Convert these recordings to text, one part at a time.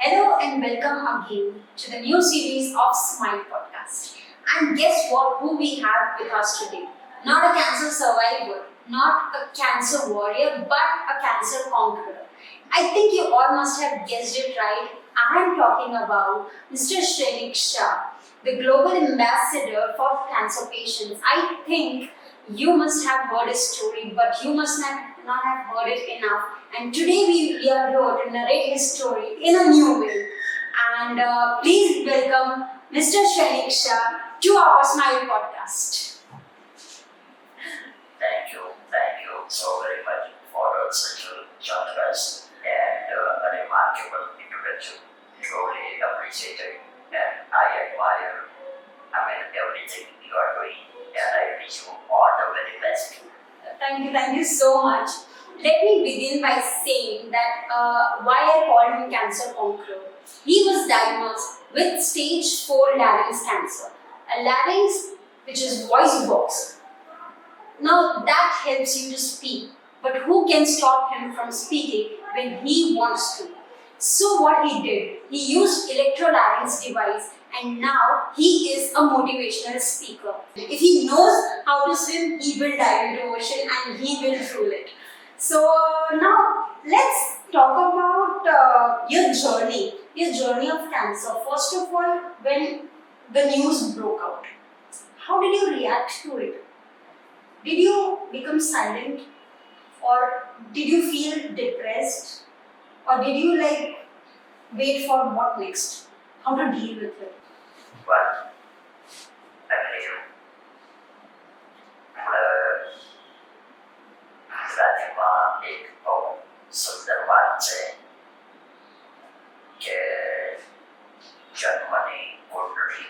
Hello and welcome again to the new series of Smile Podcast. And guess what? Who we have with us today? Not a cancer survivor, not a cancer warrior, but a cancer conqueror. I think you all must have guessed it right. I am talking about Mr. Shrenik, the global ambassador for cancer patients. I think you must have heard his story, but you must not have heard it enough. And today we are here to narrate his story in a new way. And please welcome Mr. Shrenik to our Smile Podcast. Thank you so very much for such a generous and a remarkable introduction. Truly appreciated, and I admire everything you are doing, and I wish you all the very best. Thank you so much. Let me begin by saying that why I called him cancer conqueror. He was diagnosed with stage 4 larynx cancer. A larynx, which is voice box. Now that helps you to speak, but who can stop him from speaking when he wants to? So what he did, he used electrolarynx device, and now he is a motivational speaker. If he knows how to swim, he will dive into ocean and he will rule it. So now let's talk about your journey of cancer. First of all, when the news broke out, how did you react to it? Did you become silent, or did you feel depressed, or did you wait for what next? How to deal with it? Well, I believe Fatima एक बहुत सुंदर बात है कि Germany कुंडली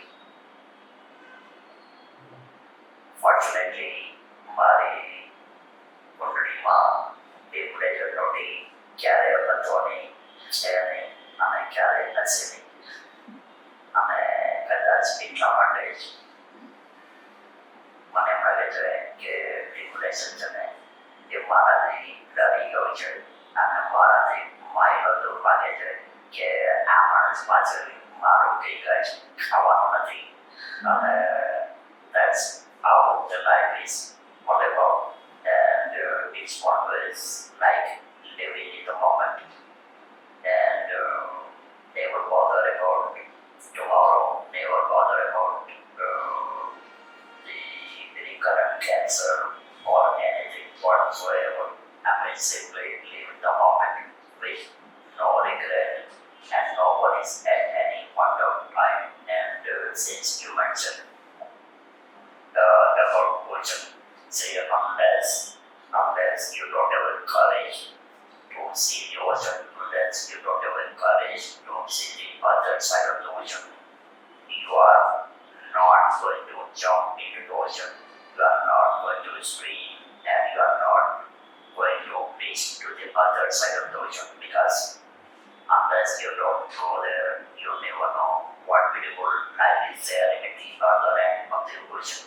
fortunately हमारी कुंडली में टेम्परेचर नोटी क्यारे बतौनी चेहरे हमें क्यारे नसीबी हमें कदाच बिटला माटे મને લાગે છે કે રેગ્યુલેશન છે ને એ મારાથી ડરી ગયો છે અને મારાથી માયલો તો લાગે છે કે આ માણસ પાછળ મારું કંઈ જ ખાવાનું નથી અને that's how the life is all about, and it's always like living in the moment and never bother about tomorrow, never bother about the current cancer or anything whatsoever. I mean, simply live the moment with no regret, and no worries at any point of time. And since you mentioned about ocean, say unless you don't have the courage to see the ocean, unless you don't have the courage to see the other side of the ocean, you are not going to jump into the ocean, you are not going to swim, and you are not going to reach to the other side of the ocean, because unless you don't go there, you never know what beautiful life is there at the other end of the ocean.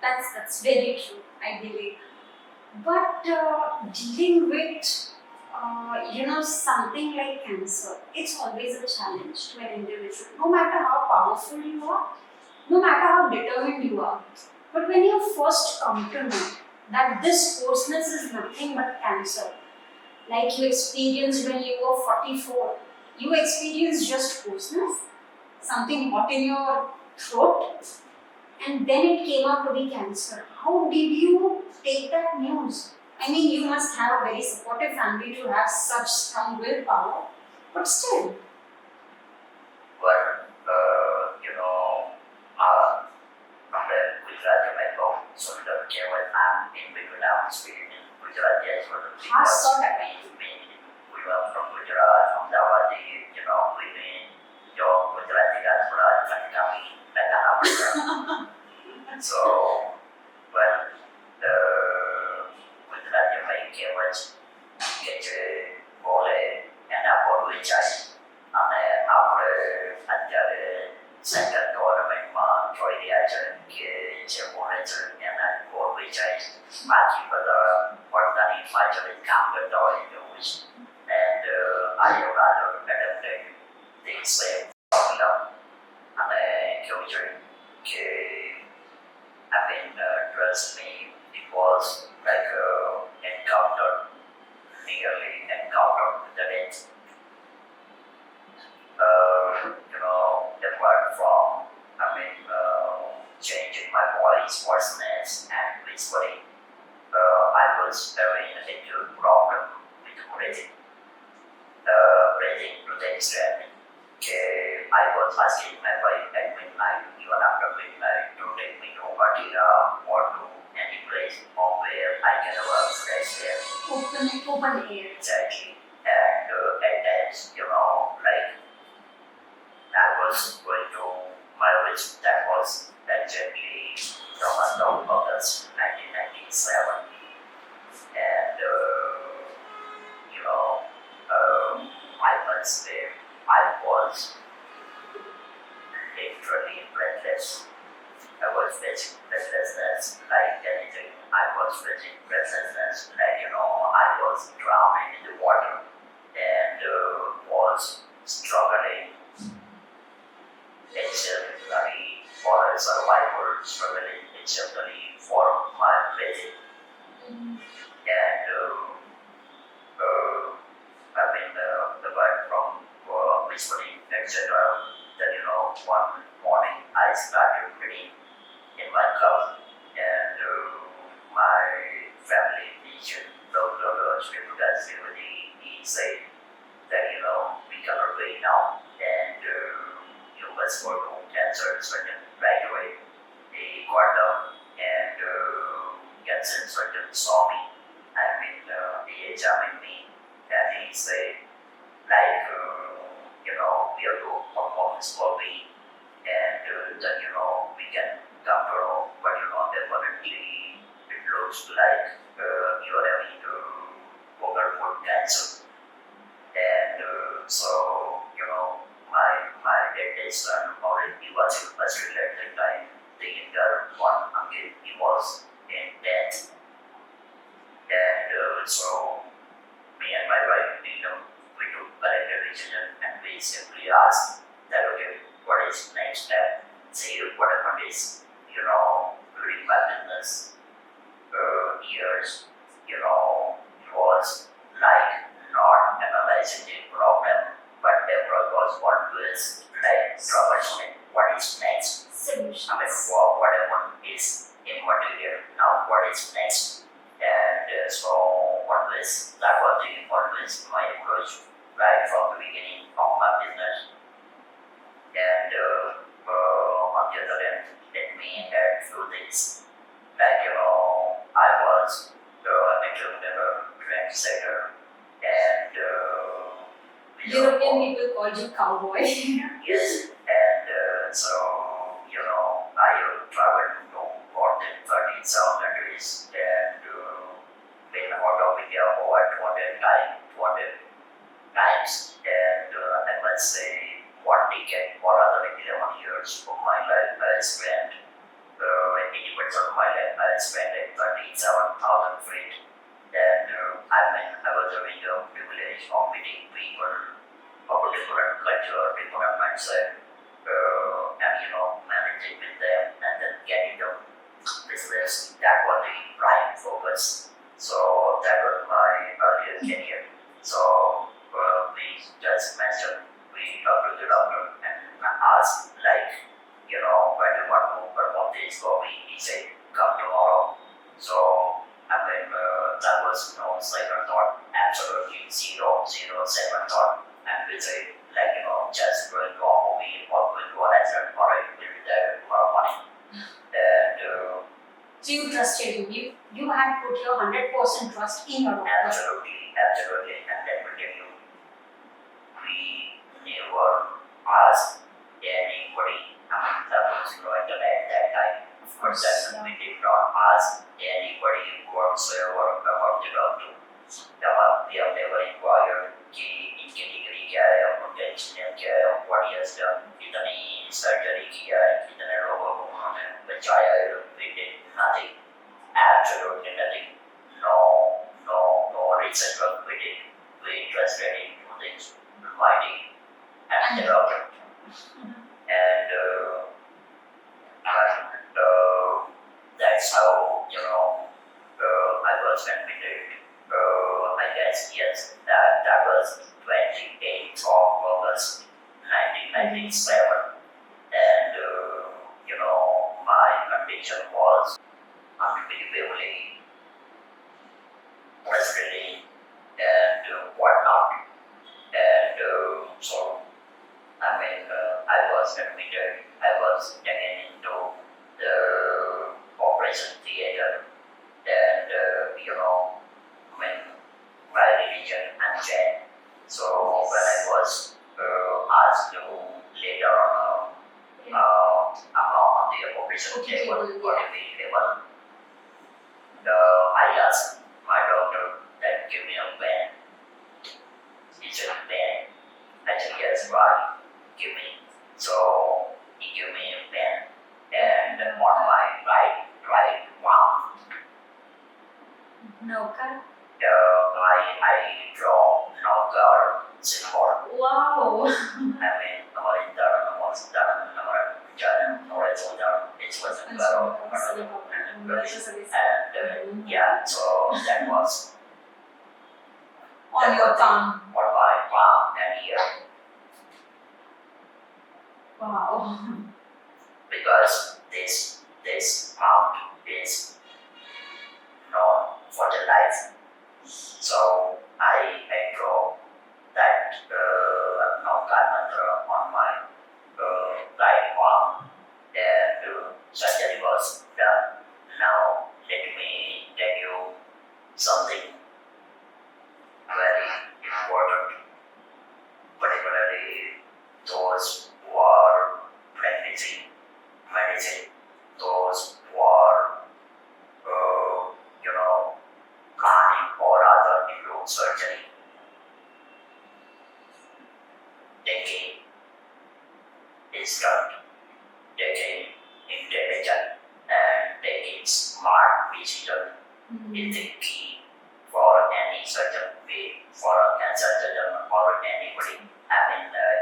That's very true, I believe. But dealing with something like cancer, it's always a challenge to an individual. No matter how powerful you are, no matter how determined you are. But when you first come to know that this hoarseness is nothing but cancer, like you experienced when you were 44, you experienced just hoarseness, something hot in your throat, and then it came out to be cancer. How did you take that news? I mean, you must have a very supportive family to have such strong willpower, but still. Well, આપણે ગુજરાતી માં બહુ સુંદર કહેવાય આમ in between our speaking in Gujarati as well. હા, 100%. We were from Gujarat, from Dawadi, we mean your Gujarati guys were like kami, like So, well, Gujarati માં કહેવાય કે જે બોલે એના બોલવી જાય અને આપણે અત્યારે સેન્ટ્રલ ગવર્મેન્ટમાં જોઈ રહ્યા છે કે જે બોલે છે એના બોલવી જાય બાકી બધા પાછળ કામ કરતા હોય એવું છે. And I have rather adapted say formula que trust me, it was like nearly encountered with the death. Apart from, changing my body's voiceless and whispering, I was having a little problem with breathing. Breathing to the extent I was asking my wife at midnight, even after midnight, to take me to Madina or to any place where I can have a fresh air. Open air. Exactly. And at times, I was going to my village. That was exactly the month of August 1997. And, I must say, I was literally breathless. I was facing breathlessness like anything. I was facing breathlessness like, I was drowning in the water and was struggling exceptionally for a survivor, struggling exceptionally for my breathing. And apart from whispering, etc., then one morning I started reading in my cup, and my family teacher, Dr. Shrenik, he said that we cannot wait now, and you must go to cancer surgeon right away. They got down and cancer surgeon saw me. He examined me, and he said, we have to perform this survey, and then, we can come to know, but, definitely it looks like you are having vocal cord cancer. And so, my dentist son already was in hospital at the time. The entire one uncle, he was in death. And so, me and my wife, we took a decision, and we simply asked that, okay, what is next step? Say what happened is, during my business years, it was like not analyzing the problem, but there was always like troubleshooting. What is next? Solutions. What happened is immaterial. Now, what is next? And so, that was always my approach right from the beginning of my business. And on the other hand, let me add few things. I was entrepreneur, trendsetter, and European people called you cowboy. yes, and so I traveled to more than 13 countries, and been out of India over 200 times, and I must say, one decade or other 11 years of my life I spent, 80% of my life I spent at 37,000 feet, and I was having the privilege of meeting people of a different culture, different mindset, and managing with them, and then getting the business. That was the prime focus. So that was my earlier career. So we just mentioned, we talked to the doctor and asked, when you want to perform this for me, he said, come tomorrow. So that was no second thought, absolutely zero second thought, and we said, just going to a movie or going to a restaurant, or I will be there tomorrow morning. And So you trusted him. You had put your 100% trust in your doctor. absolutely, and let me tell you, we never asked anybody. There was no internet at that time. Of course, we did not ask anybody whatsoever about the doctor. We have never inquired इनकी degree क्या है, उनका experience क्या है, what he has done, कितनी surgery किया है, कितने लोगों को उन्होंने बचाया है. We did nothing, absolutely nothing. No research work we did. We trusted in two things, Almighty and the doctor. 7, and my condition was unbelievably frustrating and whatnot. And so, I was admitted, I was taken into the operation theater, and my religion unchanged. So when I was asked to lay down on the operation table, I asked my doctor that give me a pen. He said pen. I said yes, right. Give me. So he gave me a pen, and on my right palm, No, cut. I draw knockout symbol. Wow. Yeah, so that was On your palm. on my palm and here, Wow. because this palm is known for the life. So I draw that knockout mantra on my right palm, and surgery was done. Now let me tell you something very important, particularly those who are practicing medicine, those who are planning or rather into surgery. Taking instant, taking intelligent, and taking smart decision is the key for any surgeon, be for a cancer surgeon or anybody.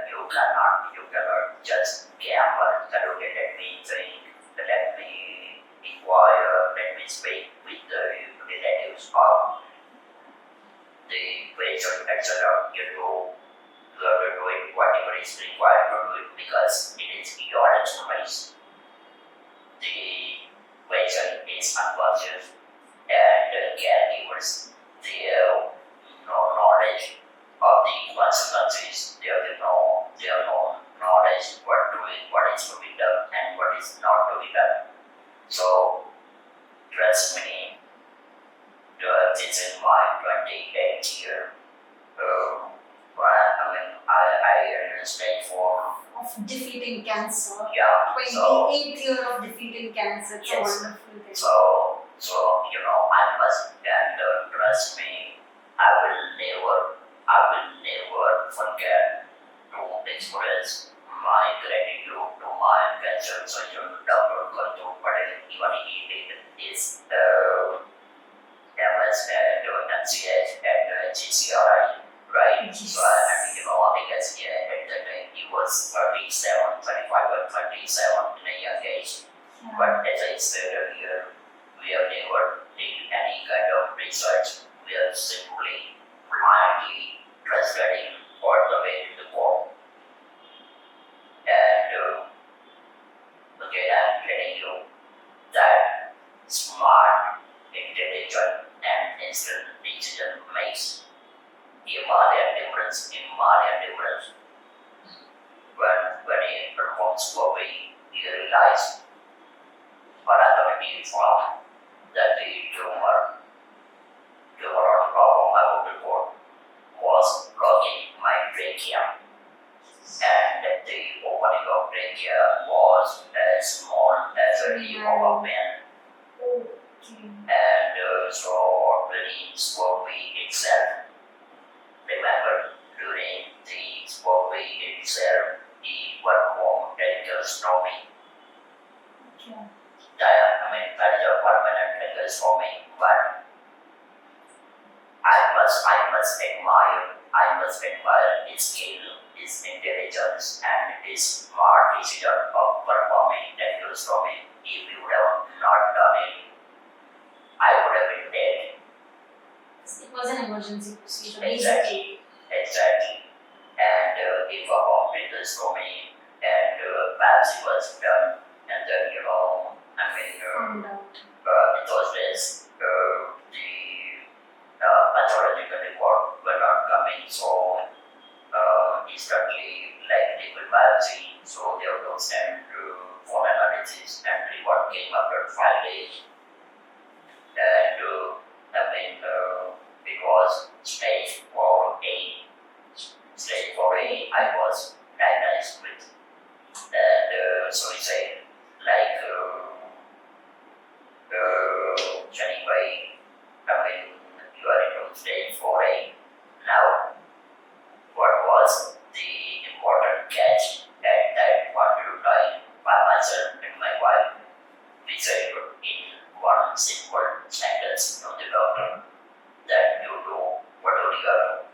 You cannot just gamble, calculate. Let me think, let me inquire, let me speak with the relatives of the patient, etc. You have to do it whatever is required to do it because it is your expertise. The patient is unconscious, and the caregivers, they have no knowledge of the consequences. They have no knowledge what is to be done and what is not to be done. So trust me, this is my 28th year. I understand for Of defeating cancer. yeah. 28th year of defeating cancer. It's Yes. a wonderful thing. So I must and trust me, I will never forget to express my gratitude to my cancer surgeon, Dr. Kantu Patel. Even he did his MS and MCH and GCRI, right? Yes. So I guess at that time he was 35 or 37 in a young age. Yeah. But as I said earlier, we have never did any kind of research. We are simply blindly trusted all the way to the wall. And again, I'm telling you that smart, intelligent, and instant decision makes immediate difference. When he performs survey, he realized paradigm found that the tumor problem I was before was blocking my trachea, and the opening of trachea was as small as a leaf of a pen. Okay. And so the survey itself, remember during the survey itself, he performed tracheostomy. Okay. That is a permanent tracheostomy, but I must admire his skill, his intelligence, and his smart decision of performing tracheostomy. If you would have not done it, I would have been dead. It was an emergency procedure. Exactly. And if a computer tracheostomy, and perhaps it was done, and then in those days the pathological report were not coming, so instantly like liquid biopsy, so they would send for analysis, and the report came after 5 days, and it was stage 4A. Stage 4A I was diagnosed with, and so he said like Shrenik, you are into stage 4A now. What was the important catch at that point of time? By myself and my wife, we said in one simple sentence from the doctor that you do whatever you are doing.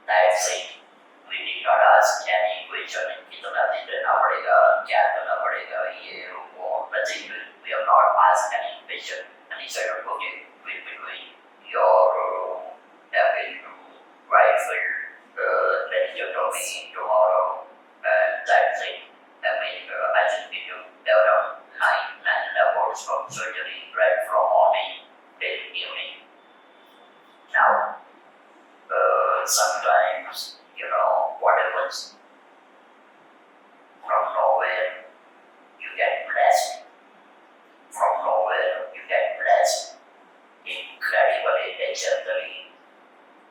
That's it. We did not ask any question. कितना दिन रहना पड़ेगा, क्या करना पड़ेगा, ये वो, nothing. We have not asked any question. And he said, okay, we'll be doing your rifle tracheotomy tomorrow, and that's it. I think we do around 9 hours of surgery right from morning till evening. Now, sometimes, what happens? From nowhere, you get blessed. From nowhere, you get blessed incredibly, exceptionally,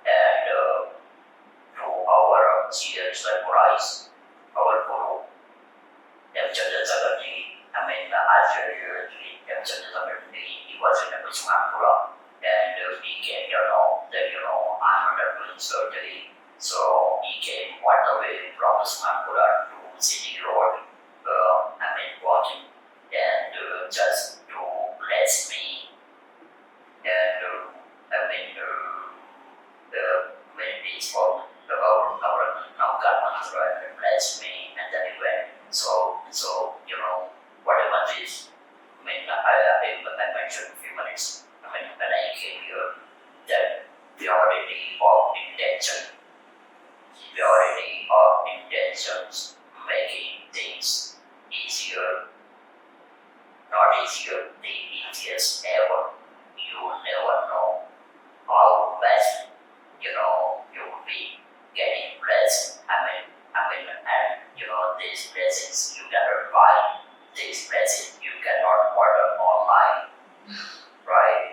and to our sheer surprise, our Guru, he was in a Kusumankura, and he came, that, I'm undergoing surgery. So he came all the way from Kusumankura to City Road, walking, and just to bless me, and when he spoke about our Namkar mantra and blessed me, and then he went. So what happens is, I mentioned a few minutes, when I came here, that purity of intentions, making things easier, not easier, the easiest ever. You never know how best, you will be getting blessed. And these blessings you cannot buy, these blessings you cannot order online, right?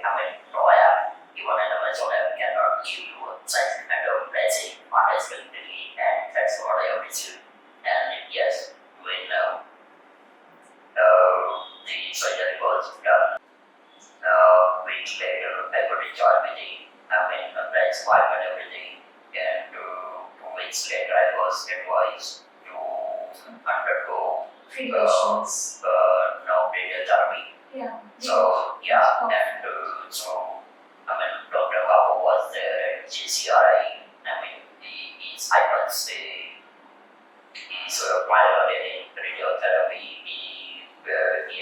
No app, even an Amazon app cannot give you such kind of blessing unexpectedly, and that's what I have received. And yes, when the surgery was done, weeks later, I got a job meeting, that's wife and everything, and 2 weeks later, I was advised to undergo Relations. radiotherapy. Yeah. So, yeah, and Dr. Babu was there at GCRI. He's, I must say, he's a pioneer in radiotherapy. He had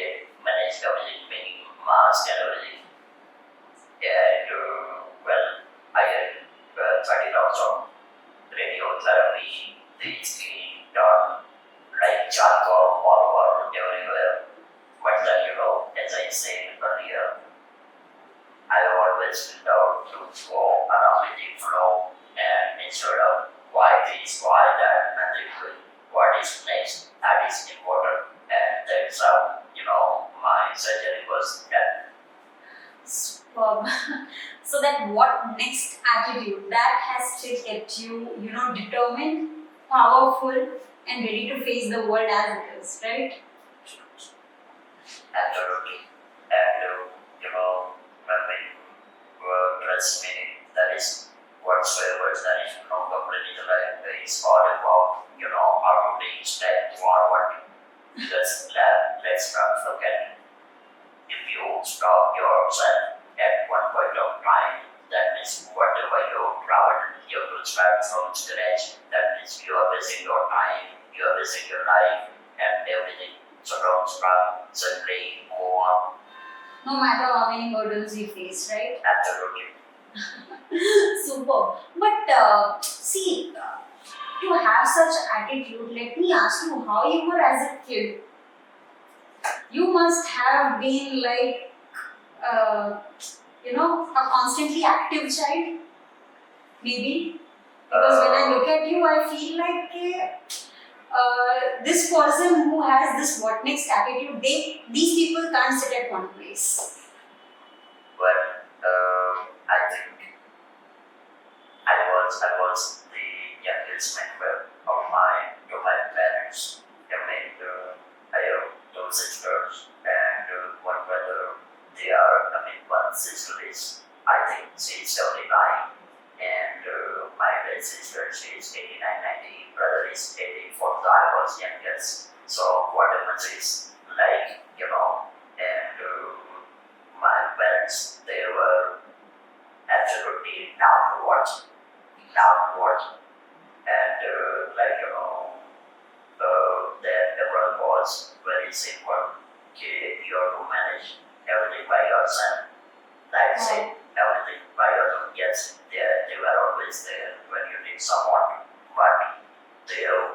managed everything, making masks and everything. And, I had 30 rounds of radiotherapy, the skin done like charcoal all over everywhere. But then, as I said earlier, I always felt out to go around with the flow, and instead of why this, why that, and what is next, that is important. And that's how, my surgery was done. Superb. So that what next attitude that has still kept you, determined, powerful, and ready to face the world as it is, right? Absolutely. And, when we trust me, that is whatsoever that is completely like is all about, how to take step forward. Because let's not forget, if you stop yourself at one point of time, that means whatever you travel, you have to start from scratch. That means you are wasting your time, you are wasting your life, and everything. So don't stop, simply move on. No matter how many hurdles you face, right? Absolutely. Super. But see, to have such attitude, let me ask you how you were as a kid. You must have been like, a constantly active child, maybe. Because when I look at you, I feel like this person who has this what next attitude, these people can't sit at one place. But I think I was the youngest member of my parents. I mean, I have two sisters and one brother. One sister is, I think she's 79, and my big sister, she's 89, 90, brother is 84, so I was youngest. So what happens is, like, and my parents, they were absolutely downward, and their role was very simple. Okay, you have to manage everything by yourself. That's it, everything by yourself. Yes, they were always there when you need someone, but they have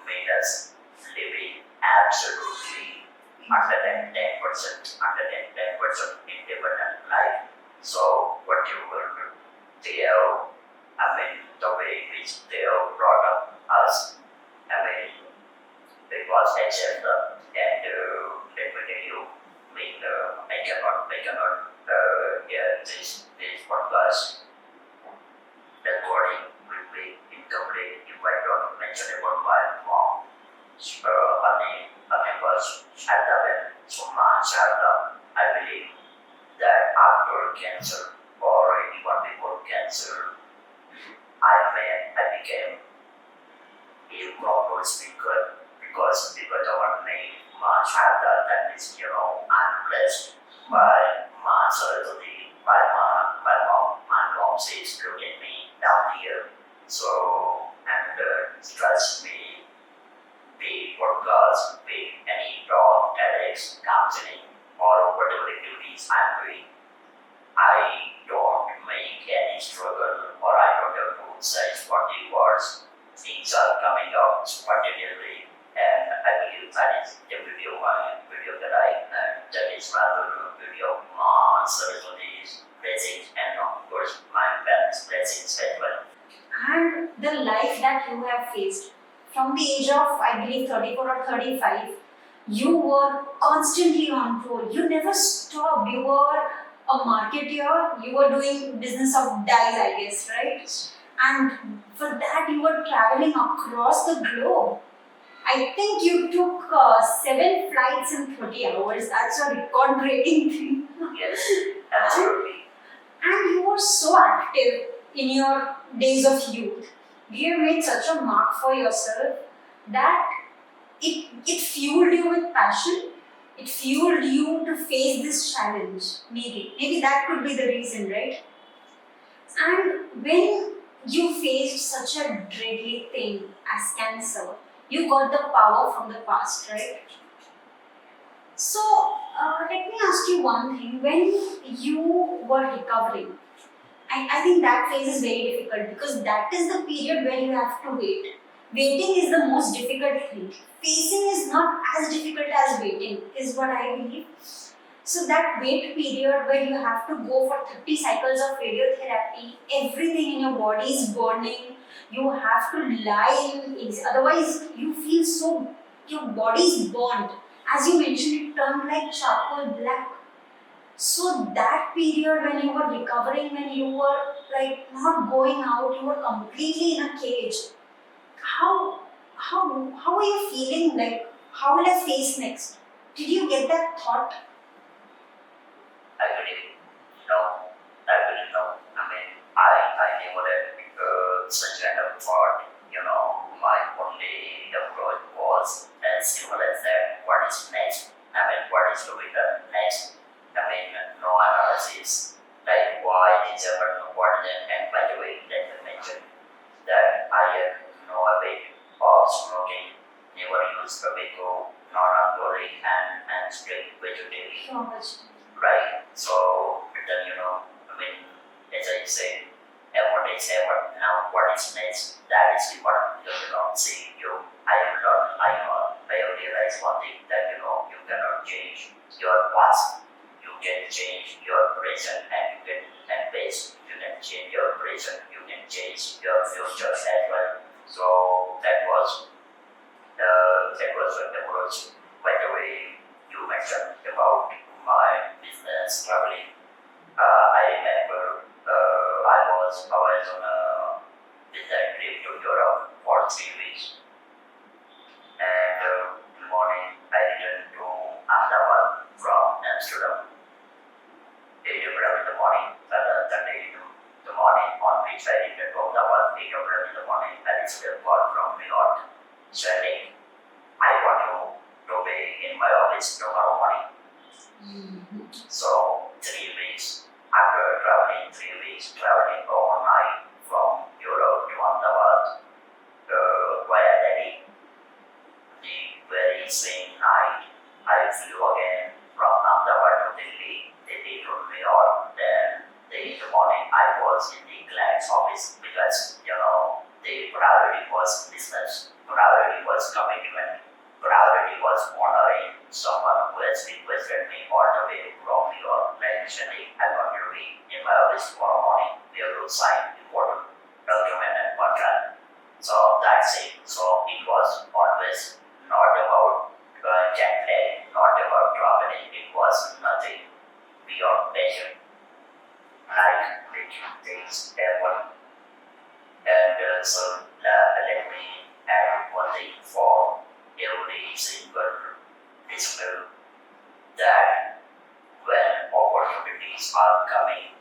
made us living absolutely under than 10%, under than 10% independent life. So what you will do, the way which they have brought up us, it was exceptional. And let me tell you, I cannot this podcast recording will be incomplete if I don't mention about my mom. Her name was Shraddha. Shraddha. I believe that after cancer or even before cancer, I became a proper speaker because of our name, Ma Shraddha, that is, I'm blessed by Ma Saraswati, by my mom says, look at me down here. So, and trust me, be podcast, be any talk, TEDx, counseling, or whatever activities I'm doing, I don't make any struggle or I don't have to search for the words. Things are coming out spontaneously, and I believe that is the video that that is rather video of Ma Saraswati's blessings and of course my parents' blessings as well. And the life that you have faced from the age of, I believe, 34 or 35, you were constantly on tour. You never stopped. You were a marketeer. You were doing business of dyes, I guess, right? And for that, you were traveling across the globe. I think you took 7 flights in 30 hours. That's a record breaking thing. Yes, absolutely. And you were so active in your days of youth. You have made such a mark for yourself that it fueled you with passion. It fueled you to face this challenge. Maybe that could be the reason, right? And when you faced such a dreadly thing as cancer, you got the power from the past, right? So, let me ask you one thing. When you were recovering, I think that phase is very difficult because that is the period where you have to wait. Waiting is the most difficult thing. Facing is not as difficult as waiting, is what I believe. So that wait period where you have to go for 30 cycles of radiotherapy, everything in your body is burning, you have to lie in, otherwise you feel so, your body is burnt. As you mentioned, it turned like charcoal black. So that period when you were recovering, when you were like not going out, you were completely in a cage. How are you feeling? Like, how will I face next? Did you get that thought? I believe no. I never had such kind of thought. My only approach was as simple as that. What is next? What is to be done next? No analysis. Like why this happened, what then, and by the way, let me mention that I have no habit of smoking, never used tobacco, non-alcoholic, and strict vegetarian. So much. Right. So then as I said, effort is effort. Now what is next? That is important. See I have realized one thing that you cannot change your past. You can change your present and base. You can change your present. You can change your future as well. So that was an approach. By the way, you mentioned about my business traveling. I remember I was on a business trip to Europe for 3 weeks, and in the morning I returned to Ahmedabad from Amsterdam. 8 o'clock in the morning, Sunday in the morning, on which I returned to Ahmedabad. 8 o'clock in the morning, I received a call from New York. Shrenik, I want you to be in my office tomorrow morning. So 3 weeks after traveling, 3 weeks traveling overnight from Europe to Ahmedabad via Delhi. The very same night I flew again from Ahmedabad to Delhi, Delhi to New York. Then in the morning I was in the client's office because the priority was business, priority was commitment, priority was honoring someone who has requested me all the way from New York. Like Shrenik, I want to be in my office tomorrow morning. We have to sign important document and contract. So that's it. So it was always not about jet lag, not about traveling. It was nothing beyond passion, like making things happen. And let me add one thing for every single listener, that when opportunities are coming,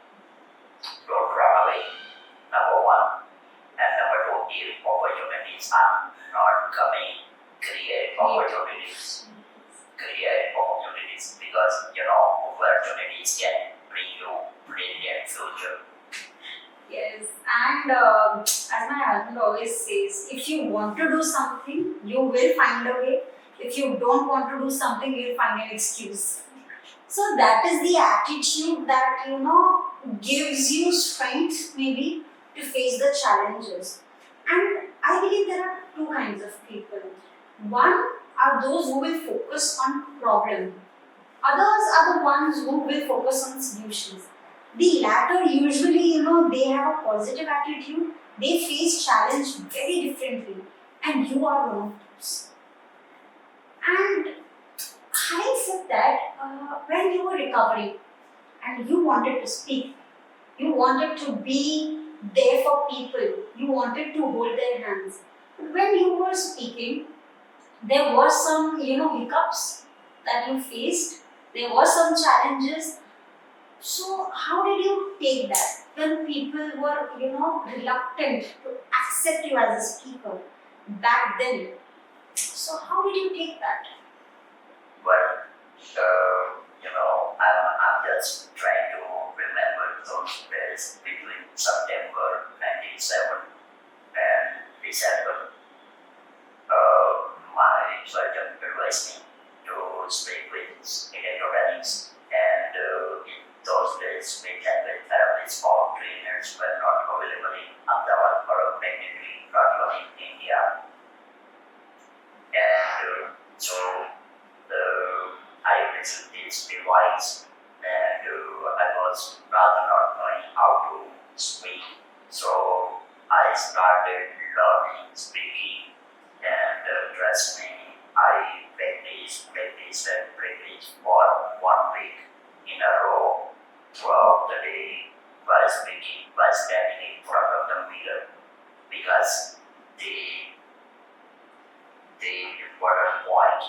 don't run away, number one. And number two, if opportunities are not coming, create opportunities. Create opportunities, because opportunities can bring you brilliant future. Yes, and as my husband always says, if you want to do something, you will find a way. If you don't want to do something, you'll find an excuse. So that is the attitude that gives you strength maybe to face the challenges. And I believe there are two kinds of people. One are those who will focus on problem. Others are the ones who will focus on solutions. The latter usually, they have a positive attitude. They face challenge very differently, and you are one of those. And having said that, when you were recovering and you wanted to speak, you wanted to be there for people, you wanted to hold their hands. But when you were speaking, there were some, hiccups that you faced. There were some challenges. So how did you take that when people were, reluctant to accept you as a speaker back then? So how did you take that? Well, I'm just trying to remember those days between September 1997 and December. My surgeon advised me to speak with electronics, and in those days, mechanical therapists or trainers were not available in Ahmedabad or technically not even in India. And so I received this device, and I was rather not knowing how to speak. So I started learning speaking, and trust me, I practiced for 1 week in a row throughout the day while speaking, while standing in front of the mirror, because the important point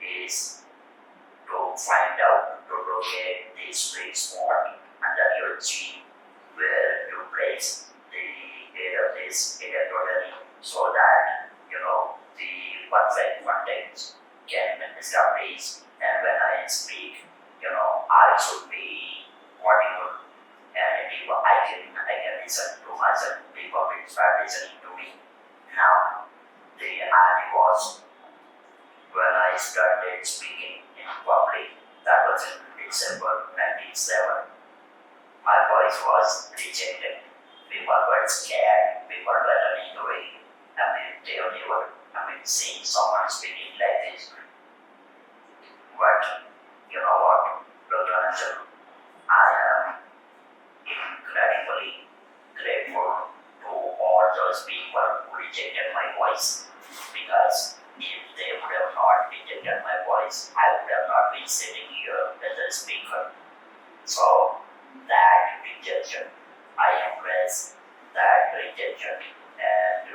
is to find out, to locate the sweet spot under your chin where you place the head of this electrode, so that the perfect context can establish. And when I speak, I should be audible, and if I can listen to myself, the public start listening to me. Now, the irony was, when I started speaking in public, that was in December 1997, my voice was rejected. people were scared, people were running away. They only were, seeing someone speaking like this. But you know what, Dr. Anshul, I am incredibly grateful to all those people who rejected my voice, because if they would have not rejected my voice, I would have not been sitting here as a speaker. So that rejection, I embrace that rejection, and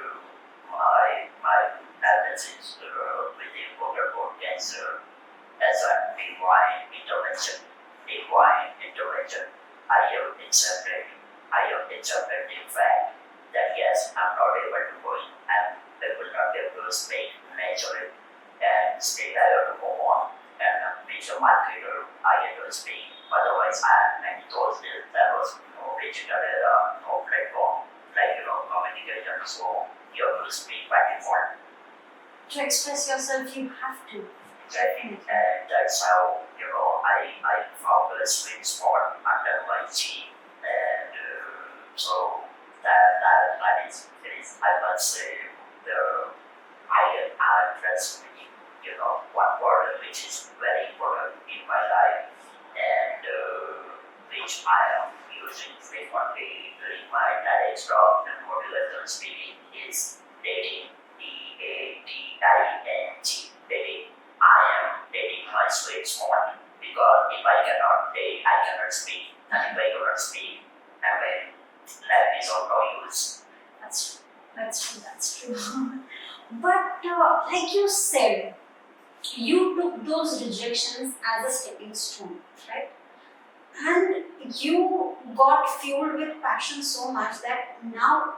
my diagnosis with the conqueror cancer as a divine intervention. Divine intervention. I have accepted the fact that yes, I'm not able to go in, and I will not be able to speak naturally, and still I have to go on and reach a marketer. I have to speak. Otherwise, and those days there was no digital era, no platform like communication. So you have to speak by default. To express yourself, you have to. Exactly, and that's how I found a sweet spot under my cheek, and so that is I must say the I address one word which is very important in my life, and which I am using frequently during my TEDx talk and motivational speaking is dating. DADING. Dating. I am dating my sweet spot, because if I cannot date, I cannot speak, and if I cannot speak, life is of no use. That's true. But like you said, you took those rejections as a stepping stone, right? And you got fueled with passion so much that now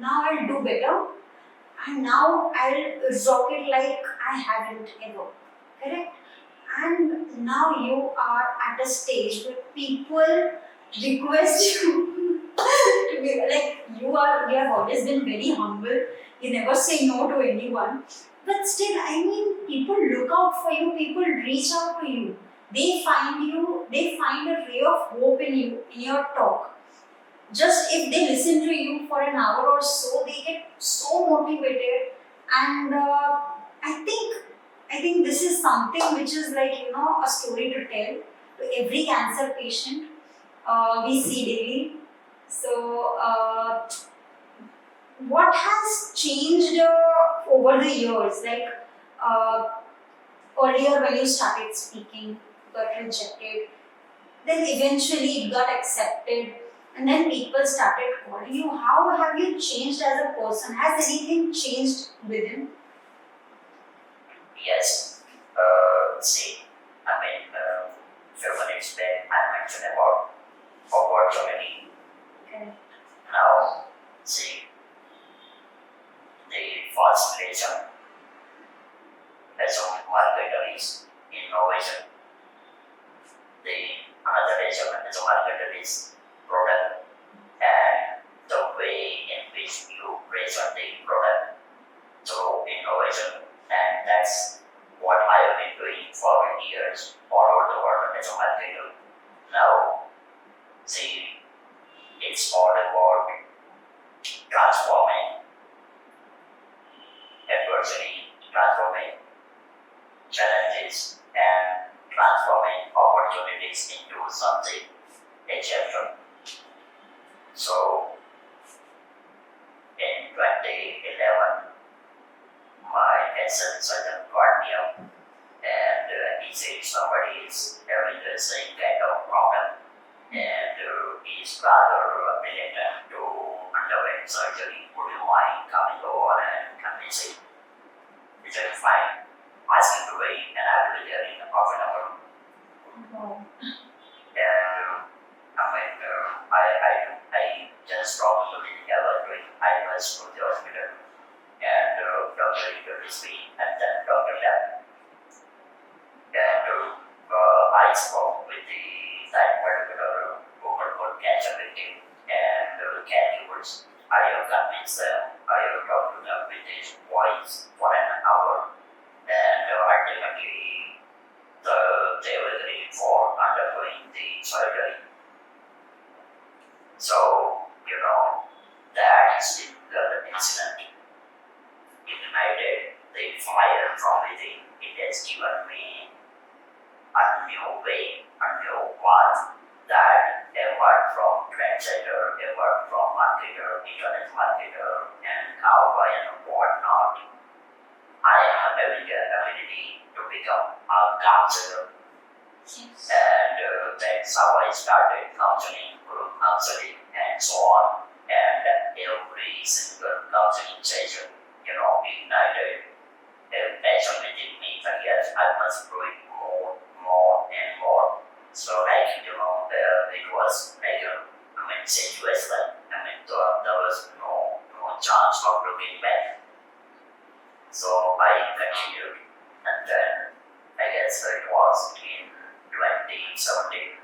I'll do better, and now I'll rock it like I haven't ever. Correct? And now you are at a stage where people request you to be like you have always been very humble. You never say no to anyone. But still, I mean, people look out for you, people reach out to you. They find a ray of hope in you, in your talk. Just if they listen to you for an hour or so, they get so motivated. And I think this is something which is like a story to tell to every cancer patient we see daily. So what has changed over the years? Like earlier when you started speaking, got rejected. Then eventually it got accepted, and then people started calling you. How have you changed as a person? Has anything changed within? Yes. See, few minutes back I mentioned about opportunity. Okay. Now, see, the first lesson as a marketer is innovation. The another lesson as a marketer is product, and the way in which you present the product through innovation, and that's what I have been doing for years all over the world as a marketer. Now, see, it's all about transforming adversity, transforming challenges, and transforming opportunities into something exceptional. So, in 2011, my cancer surgeon called me up, and he said somebody is having the same kind of problem, and he's rather reluctant to undergo surgery. Would you mind coming over and convincing? He said, fine, ask him to wait, and I will be there in half an hour. Wow. And I just dropped the meeting I was doing. I was to the hospital, and doctor introduced me, and then doctor left. And I spoke with that particular woman cancer victim and caregivers. I have convinced them, I have talked to them with his voice for an hour, and ultimately they were agreed for undergoing the surgery. So, from within. It has given me a new way, a new path that apart from trendsetter, apart from marketer, internet marketer, and cowboy and whatnot, I am having the ability to become a counselor. Yes. And that's how I started counseling, group counseling, and so on. And every single counseling session, ignited a passion within me that yes, I must do it more, and more. So, it was like sensuous, there was no chance of looking back. So, I continued, and then I guess it was in 2017.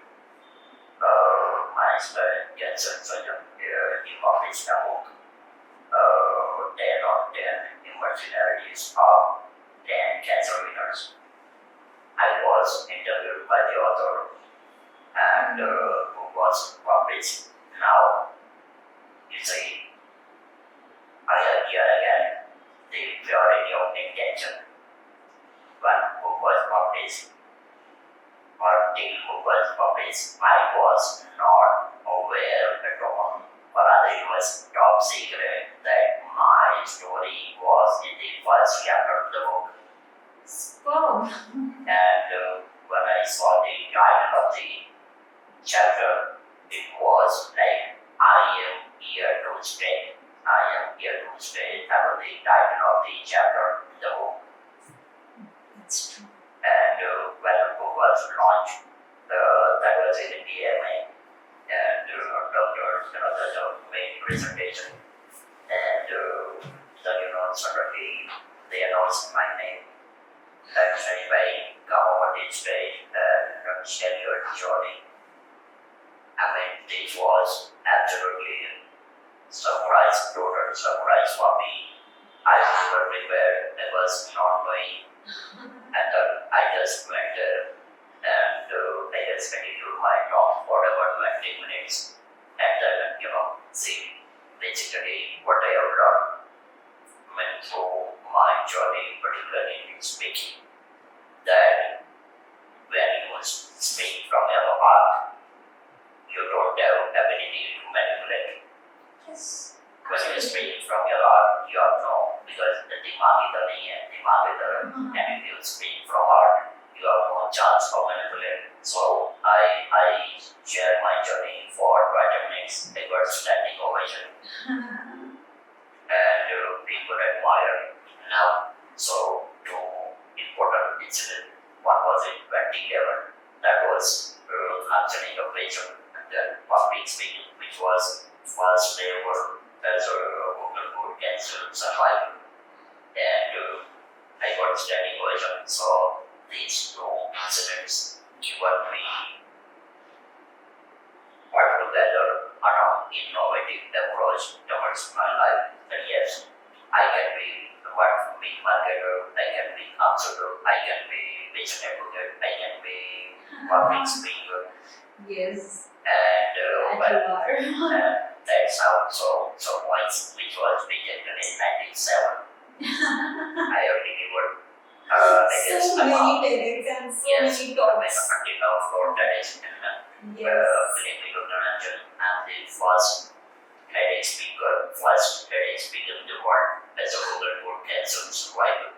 My student gets a he published a book, 10 on 10 imaginarities of 10 cancer winners. I was interviewed by the author, and the book was published. Now, you see, I have here again the purity of intention. When book was published, or till book was published, I was not aware at all, or rather it was top secret that my story was in the first chapter of the book. Wow. And when I saw the title of the chapter, it was like, I am here to stay. I am here to stay. That was the title of the chapter in the book. That's true. And when the book was launched, that was in the DMA, and doctors, the main presentation, and suddenly they announced my name. And anyway, come over this stage and share your journey. I mean, this was absolutely surprise, total surprise for me. I was everywhere, I was not knowing. And I just went there and I just continued my talk for about 20 minutes. And then, see basically what I have learned through my journey, particularly in speaking, that when you speak from your heart, you don't have ability to manipulate. Yes. When you speak from your heart, you have no, because the dimag is the and if you speak from heart, you have no chance of manipulating. So I share my journey for 20 minutes. I got standing ovation, and people admire. Now, so two important incidents. One was in 2011, that was answering a patient, and then public speaking, which was first ever as a woman cancer survivor. And I got standing ovation. So these two incidents given me altogether an innovative approach towards my life. And yes, I can be what big marketer, I can be counselor, I can be patient advocate, I can be public speaker. Yes. And that's how so once which was rejected in 97. I have delivered So many TEDx and so many talks. Until now for TEDx and I'm the first TEDx speaker in the world as a rural cancer survivor.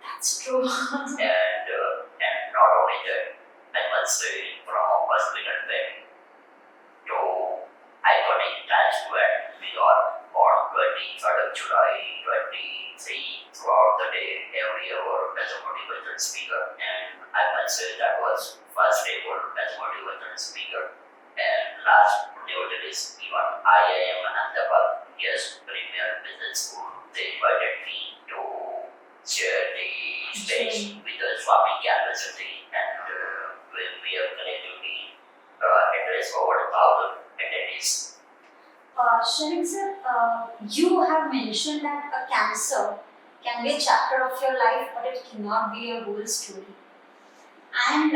That's true. And not only that, I must say from a hospital bed to iconic Times Square, New York, on 23rd of July 23 throughout the day, every hour as a motivated speaker. And I must say that was first ever as a motivated speaker. And last New Delhi's even IIM Ahmedabad, yes, Premier Business School, they invited me to share the stage with the Swami University, and we have collectively addressed over 1,000 attendees. Shrenik sir, you have mentioned that a cancer can be a chapter of your life, but it cannot be a whole story. And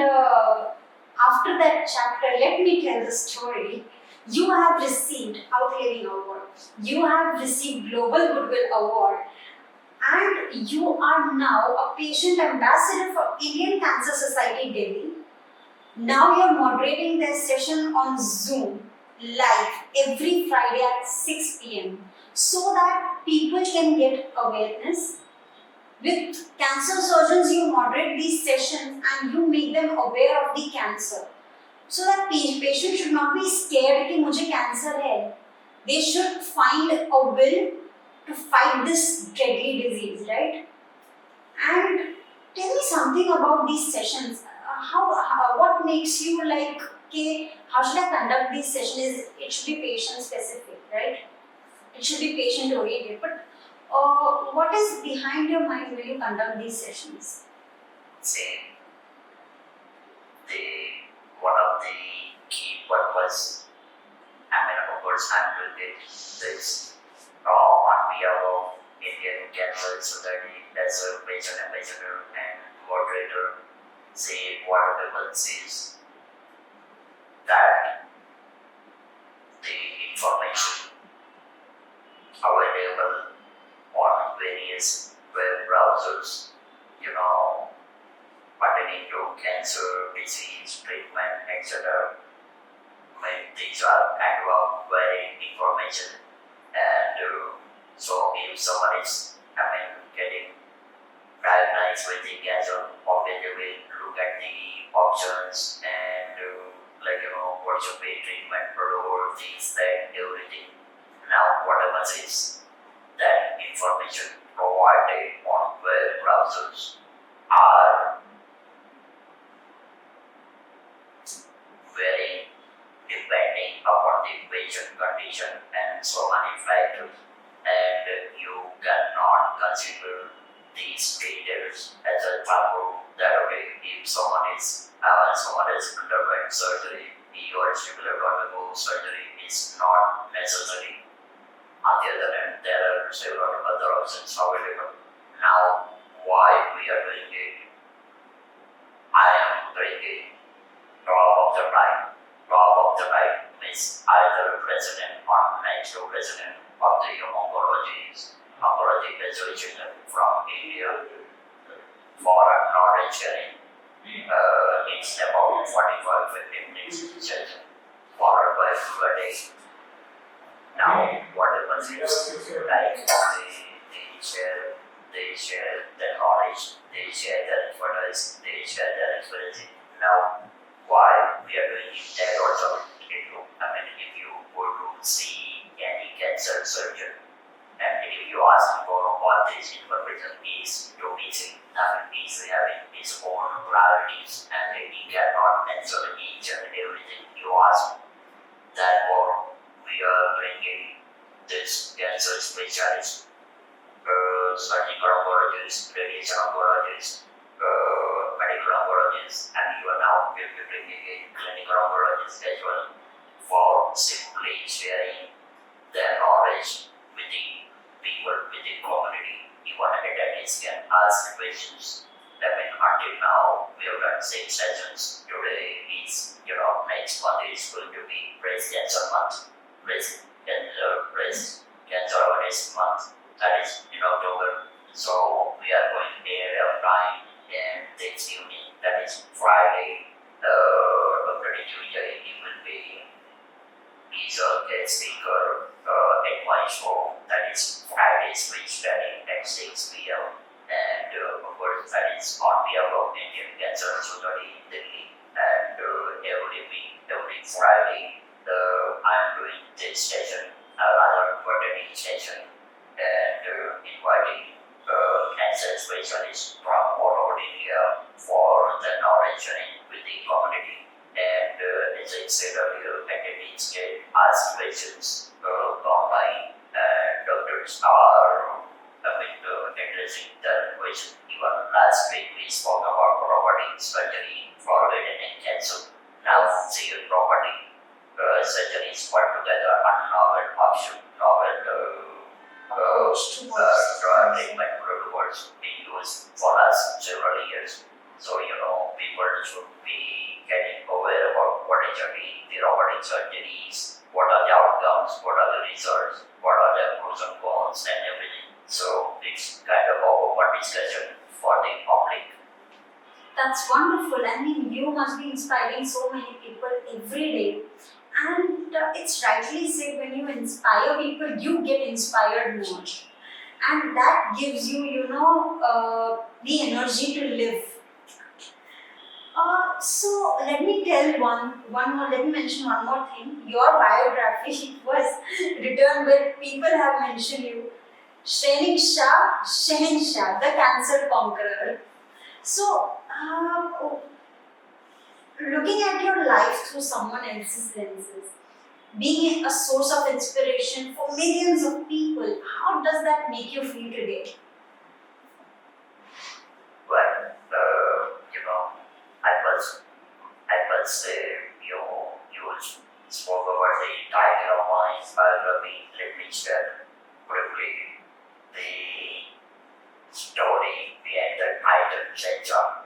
after that chapter, let me tell the story. You have received Outliering Award. You have received Global Goodwill Award. and you are now a patient ambassador for Indian Cancer Society Delhi. Now you're moderating their session on Zoom live every Friday at 6 p.m. so that people can get awareness. With cancer surgeons, you moderate these sessions and you make them aware of the cancer. So that patient should not be scared कि मुझे cancer है. They should find a will to fight this deadly disease, right? And tell me something about these sessions. What makes you like, okay, how should I conduct these sessions? It should be patient specific, right? It should be patient oriented. But what is behind your mind when you conduct these sessions? See, one of the key purpose, of course, I'm doing this on behalf of Indian Cancer Society as a patient ambassador and moderator. Say what people says that the information available on various web browsers, pertaining to cancer, disease, treatment, etc. These are kind of very information, and so if someone is, getting diagnosed with the cancer, obviously will look at the options and what should be treatment protocol, things, that everything. Now what happens is that information provided on web browsers are very depending upon the patient condition and so many factors, and you cannot consider these details as a taboo that okay, if someone has undergone surgery, he or she will undergo surgery is not necessary. On the other hand, there are several other options available. Now, why we are doing it? I am doing it top of the time. Top of the time means either president or next to president of the oncology association from India for a knowledge sharing. It's about 45-50 minutes session, followed by Q&A. Now, what happens is, like, they share their knowledge, they share their expertise, they share their experience. Now, why we are doing it, that also, if you were to see any cancer surgeon, and if you ask for what this information is to missing, he's having his own priorities, and he cannot answer each and everything you ask. Therefore, we are bringing this cancer specialist, surgical oncologist, radiation oncologist, medical oncologist, and you are now will be bringing in clinical oncologist as well for simply sharing their knowledge with the people, with the community. Even attendees can ask questions. Until now, we have done 6 sessions. Today is, next month is going to be breast cancer month, breast cancer awareness month. That is in October. So we are going ahead of time, and this evening, that is Friday, Dr. Tuesday, he will be, he's a guest speaker at my show. That is Friday speech study at 6 p.m. And of course, that is on behalf of Indian Cancer Society in Delhi. And every week, every Friday, I am doing this session, rather quarterly session, and inviting cancer specialists from all over India for the knowledge sharing with the community. And as I said earlier, attendees can ask questions online, and doctors are addressing the question. Even last week we spoke about providing surgery for head cancer. Now, see property surgeries put together a novel option, treatment protocols being used for us several years. So, people should be getting aware about what exactly the robotic surgeries, what are the outcomes, what are the results, what are the pros and cons, and everything. So it's kind of open discussion for the public. That's wonderful. I mean, you must be inspiring so many people every day. And it's rightly said, when you inspire people, you get inspired more. And that gives you, the energy to live. So let me tell one more. Let me mention one more thing. Your biography was written where people have mentioned you, Shrenik Shah, Shehenshah, the cancer conqueror. So, looking at your life through someone else's lenses, being a source of inspiration for millions of people, how does that make you feel today? Well, I was, you spoke about the title of my biography. Let me share briefly the story behind the title Chenja.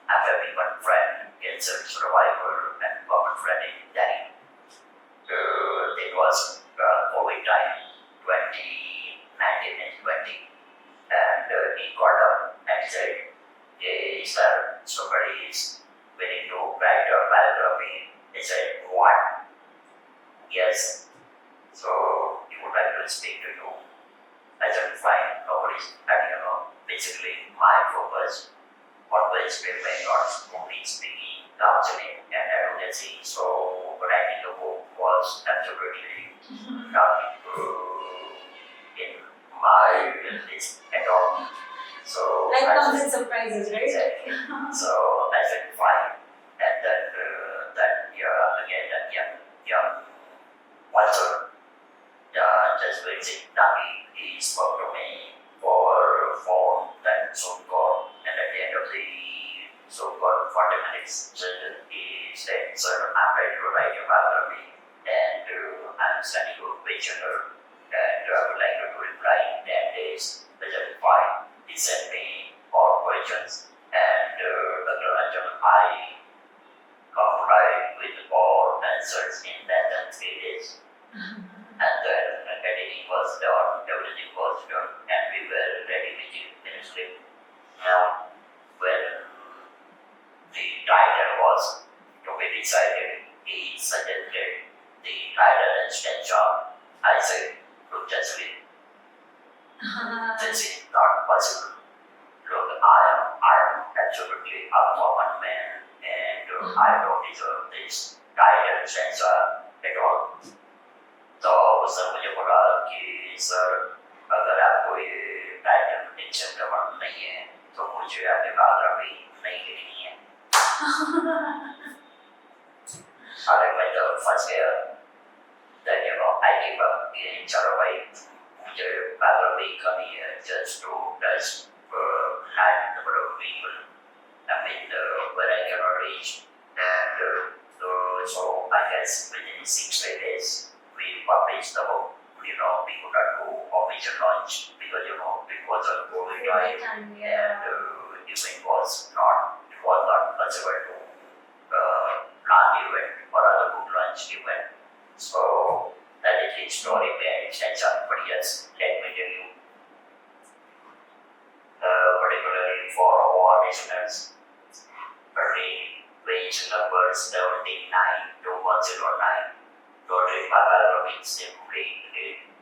I'm having one friend, cancer survivor and common friend in Delhi. It was COVID time, 2019 and 20, and he got up and said, "Hey, sir, somebody is willing to write your biography." He said, "What?" "Yes, so he would like to speak to you." I said, "Fine, no worries." And basically my focus always remained on only speaking, counseling, and advocacy. So writing a book was absolutely not in my list at all. So Life I comes said, in surprises, right? exactly. So I said, "Fine." And then that again that young author, just basic Nagi, he spoke to me for phone, then Zoom call, and at the end of the Zoom call, 40 minutes, he said, "Sir, I'm ready to write your biography, and I'm sending you a questionnaire, and I would like you to reply in 10 days." I said, "Fine." He sent me all questions, and Dr. Ranjan, I complied with all answers in less than 3 days. And then editing was done, everything was done, and we were ready with the manuscript. Now, when the title was to be decided, he suggested the title and stanza. I said, "Look, that's it. This is not possible. Look, I am absolutely a common man, and I don't deserve this title and stanza at all." तो sir मुझे बोला कि sir अगर आपको ये title acceptable नहीं है तो मुझे आपकी बायोग्राफी नहीं लिखनी है। अरे मैं तो फंस गया। Then I gave up in चलो भाई मुझे बायोग्राफी करनी है just to touch high number of people. I mean where I cannot reach, and so I guess within 6 days. We published the book. We could not do official launch because it was a COVID time, Yeah. and event was not possible to plan event or other book launch event. So that is the story behind extension. But yes, let me tell you, particularly for our listeners, page number 79-109. Total biography simply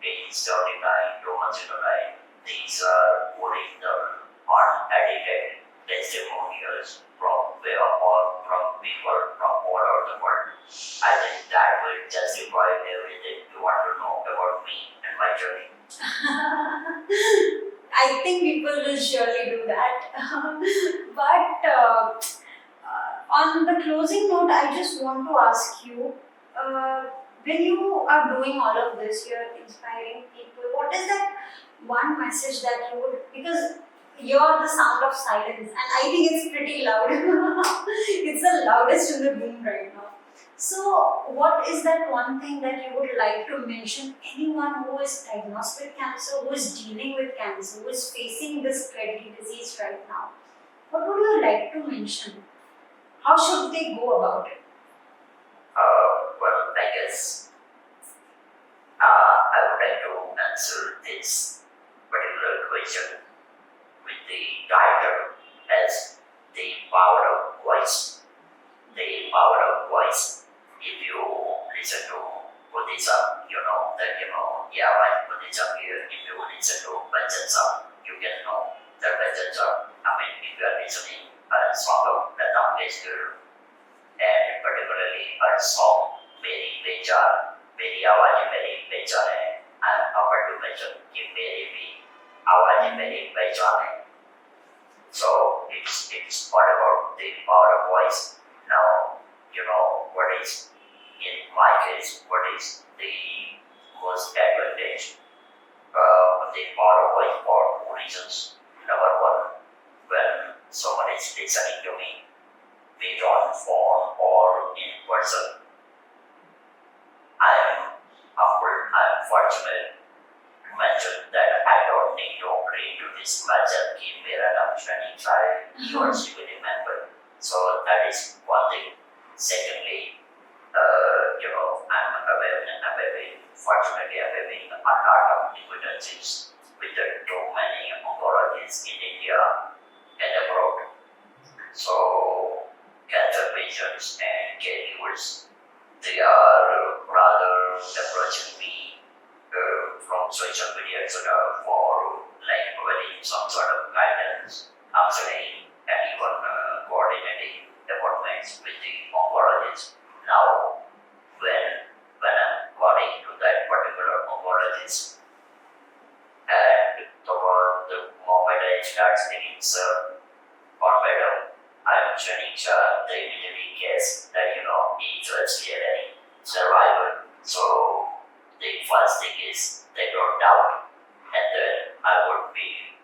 page 79-109. These are original, unedited testimonials from people from all over the world. I think that will justify everything you want to know about me and my journey. I think people will surely do that. But on the closing note, I just want to ask you, when you are doing all of this, you're inspiring people, what is that one message that you would, because you're the sound of silence and I think it's pretty loud. It's the loudest in the room right now. So what is that one thing that you would like to mention anyone who is diagnosed with cancer, who is dealing with cancer, who is facing this dreaded disease right now? What would you like to mention? How should they go about it? Well, I guess I would like to answer this particular situation with the title as the power of voice. The power of voice. If you listen to Buddhism, you know that yeah, like Buddhism here, if you listen to bhajan song, you can know that bhajan song. I mean, if you are listening a song of Lata Mangeshkar, and particularly a song मेरी पहचान मेरी आवाज़ मेरी पहचान है, I am proud to mention कि मेरी भी आवाज़ मेरी पहचान है. So it's all about the power of voice. Now what is in my case, what is the most advantage of the power of voice for two reasons. Number one, when someone is listening to me, be it on phone or in person, I am humbled, I am fortunate to mention that I don't need to agree to this myself, कि मेरा नाम Shrenik है, you or she will remember. So that is one thing. Secondly, I'm very fortunately having a lot of acquaintances with the too many oncologists in India and abroad. So cancer patients and caregivers, they are rather approaching me from social media, etc., for like providing some sort of guidance, counseling, and even coordinating appointments with the oncologist. Now, when I'm going to that particular oncologist, and the moment I start speaking, sir, or madam, I'm Shrenik, they immediately guess that he's actually any survivor. So the first thing is they don't doubt, and then I would be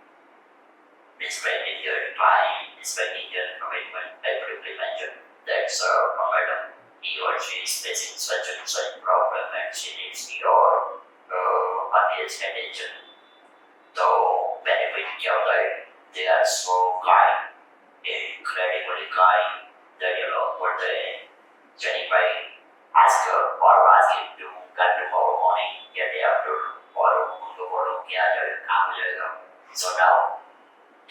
spending their time, spending their commitment. I briefly mentioned that, sir, or madam, he or she is facing such and such problem, and she needs your earliest attention. So benefit they are so kind, incredibly kind, that what they Shrenik ask her or ask him to come tomorrow morning, या day after, or उनको बोलो कि आ जाओ, काम हो जाएगा. So now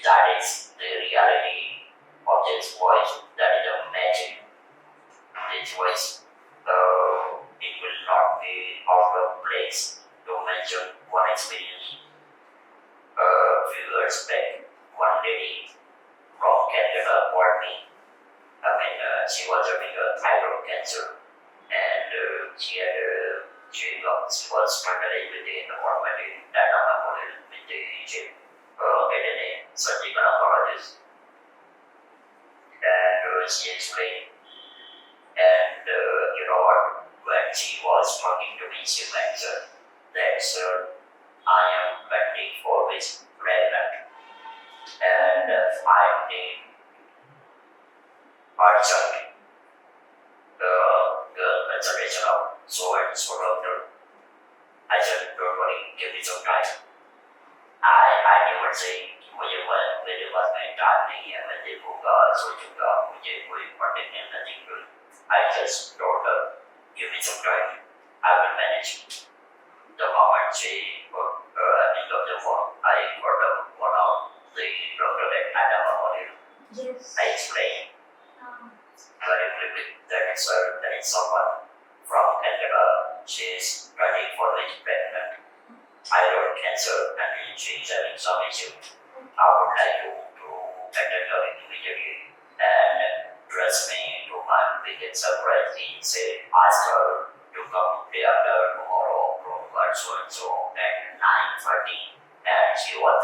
that is the reality of this voice. That is the magic. This voice, it will not be out of place. To mention one experience, a few years back, one lady from Canada called me. I mean, she was having a thyroid cancer, and she was struggling with the environment in Dynamo with the Egypt, getting a surgical oncologist. And she explained, and you know what, when she was talking to me, she mentioned that, sir, I am 24 weeks pregnant, and I need urgent consultation of so and so doctor. I said, don't worry, give me some time. I never say मुझे मेरे पास में time नहीं है, मैं देखूंगा, सोचूंगा, मुझे कोई particular nothing do. I just told her, give me some time, I will manage. The moment she picked up the phone, I called up one of the doctor at Adama. Yes. I explained very briefly that there is someone from Canada. She is 24 weeks pregnant, thyroid cancer, and she is having some issue. I would like you to attend her immediately, and trust me, to my biggest surprise, he said, ask her to come day after tomorrow from so and so at 9:30, and she was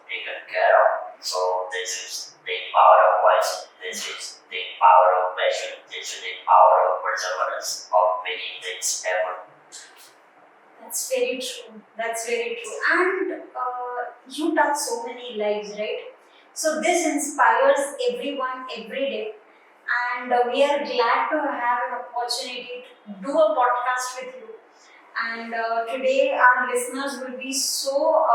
taken care of. So this is the power of voice. This is the power of passion. This is the power of perseverance of making things happen. That's very true. That's very true. And you touch so many lives, right? So this inspires everyone every day. And we are glad to have an opportunity to do a podcast with you. And today our listeners will be so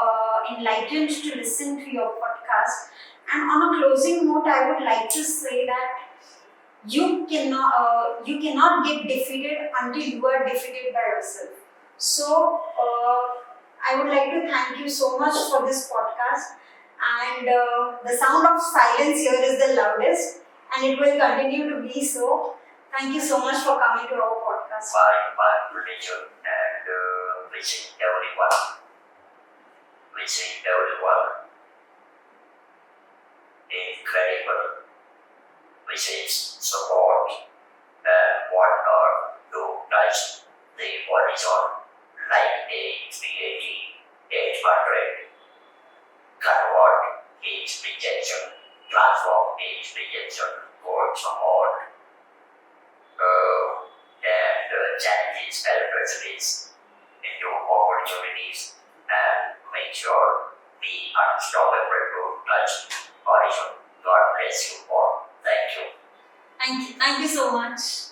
enlightened to listen to your podcast. And on a closing note, I would like to say that you cannot get defeated until you are defeated by yourself. So I would like to thank you so much for this podcast. And the sound of silence here is the loudest, and it will continue to be so. Thank you so much for coming to our podcast. My pleasure, and wishing everyone incredible wishes, support, and whatnot to touch the horizon like a 380, 800, convert each rejection, transform each rejection, for support, and challenges, adversities into opportunities, and make sure be unstoppable to touch horizon. God bless you all. Thank you. Thank you so much.